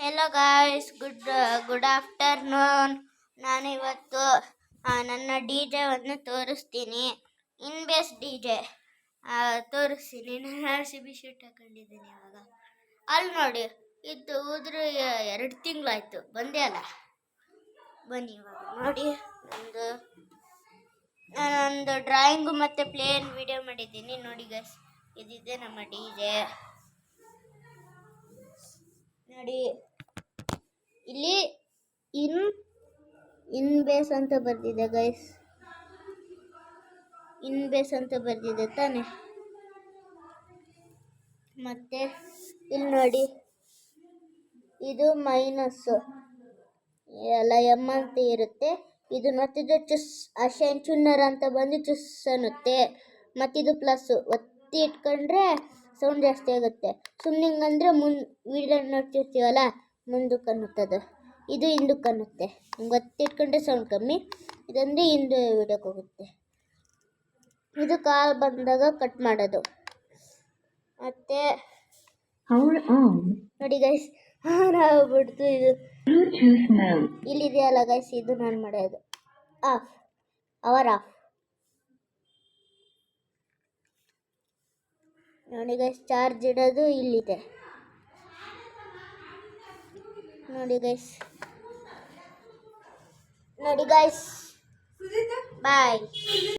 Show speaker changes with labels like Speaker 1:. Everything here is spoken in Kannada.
Speaker 1: Hello guys, good afternoon. ನಾನು ಇವತ್ತು ನನ್ನ ಡಿ ಜೆವನ್ನು ತೋರಿಸ್ತೀನಿ. ಇನ್ ಬೇಸ್ ಡಿ ಜೆ ತೋರಿಸ್ತೀನಿ. ನಾನು RCB ಶೂಟ್ ಹಾಕೊಂಡಿದ್ದೀನಿ. ಇವಾಗ ಅಲ್ಲಿ ನೋಡಿ, ಇದು ಹೋದ್ರೆ 2 ತಿಂಗಳಾಯ್ತು, ಬಂದೇ ಅಲ್ಲ. ಬನ್ನಿ ಇವಾಗ ನೋಡಿ, ನಾನೊಂದು ಡ್ರಾಯಿಂಗು ಮತ್ತು ಪ್ಲೇನ್ ವಿಡಿಯೋ ಮಾಡಿದ್ದೀನಿ ನೋಡಿ ಗೈಸ್. ಇದಿದೆ ನಮ್ಮ ಡಿ ಜೆ ನೋಡಿ. ಇಲ್ಲಿ ಇನ್ ಬೇಸ್ ಅಂತ ಬರ್ದಿದೆ ಗೈಸ್, ಇನ್ ಬೇಸ್ ಅಂತ ಬರ್ದಿದೆ ತಾನೆ. ಮತ್ತೆ ಇಲ್ಲಿ ನೋಡಿ, ಇದು ಮೈನಸ್ ಎಲ್ಲ ಎಮ್ ಅಂತ ಇರುತ್ತೆ. ಇದು ಮತ್ತಿದು ಚುಸ್ ಅಶೇನ್ ಚುನ್ನರ್ ಅಂತ ಬಂದು ಚುಸ್ ಅನ್ನುತ್ತೆ. ಮತ್ತಿದು ಪ್ಲಸ್ ಒತ್ತಿ ಇಟ್ಕೊಂಡ್ರೆ ಸೌಂಡ್ ಜಾಸ್ತಿ ಆಗುತ್ತೆ. ಸುಮ್ಮನೆ ಹಿಂಗಂದ್ರೆ ವಿಡಿಯೋ ನೋಡ್ತಿರ್ತೀವಲ್ಲ, ಮುಂದಕ್ಕೆ ಅನ್ನುತ್ತದು. ಇದು ಹಿಂದಕ್ಕೆ ಅನ್ನುತ್ತೆ. ಹಿಂಗೆ ಒತ್ತಿ ಇಟ್ಕೊಂಡ್ರೆ ಸೌಂಡ್ ಕಮ್ಮಿ, ಇದಂದ್ರೆ ಹಿಂದೆ ವಿಡಿಯೋಕ್ಕೆ ಹೋಗುತ್ತೆ. ಇದು ಕಾಲ್ ಬಂದಾಗ ಕಟ್ ಮಾಡೋದು. ಮತ್ತೆ ನೋಡಿ ಗೈಸ್, ಆಗ್ಬಿಡ್ತು ಇದು. ಇಲ್ಲಿದೆಯಲ್ಲ ಗೈಸ್, ಇದು ನಾನು ಮಾಡೋದು ಆಫ್. ನೋಡಿ ಗೈಸ್, ಚಾರ್ಜ್ ಇಡೋದು ಇಲ್ಲಿದೆ ನೋಡಿ ಗೈಸ್. ಬಾಯ್.